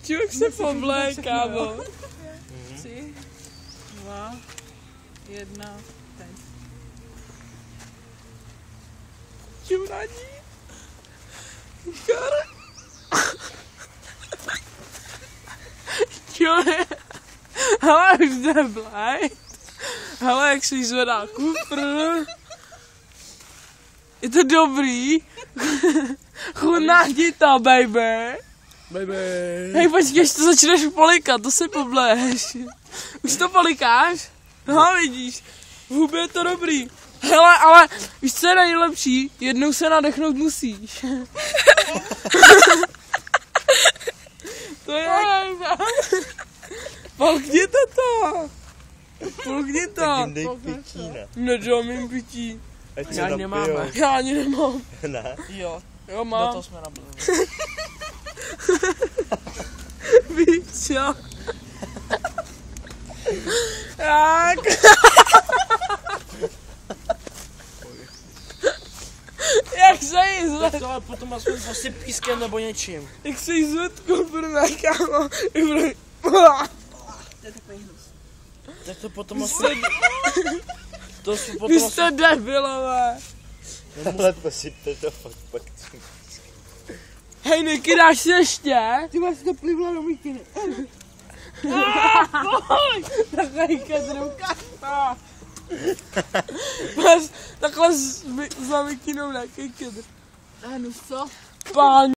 Čuk se poblej, kámo. 3, 2, 1, teď. Čurání. Čure. Hele, už jde blej. Hele, jak se jí zvedá kufr. Je to dobrý. Chutná ti to, baby. Baby. Hej, počkej, až to začneš polikat, to se pobleješ. Už to polikáš? No, vidíš. V hubě je to dobrý. Hele, ale víš, co je nejlepší? Jednou se nadechnout musíš. To je... Polkněte to. Polkni to. Tak jim dej pití, ne? Nedám jim pití. Ať se Já napijou. nemáme. Já ani nemám. Ne? Jo, Jo, do mám. toho jsme nabili. Víš čo? Tak. Jak se jí zved? Tak to ale potom aspoň prostě pískem nebo něčím. Jak se jí zved koprna, kámo. To je takový hnus. Tak to potom aspoň... To jsou potom Vy aspoň... jste debilové. Ale posypte to fakt pak. Hej, Niky, dáš si ještě? Ty máš to plivla do mikiny. Takhle kedru kasta. Takhle za mikinou nějaký kedr. No co? Pán.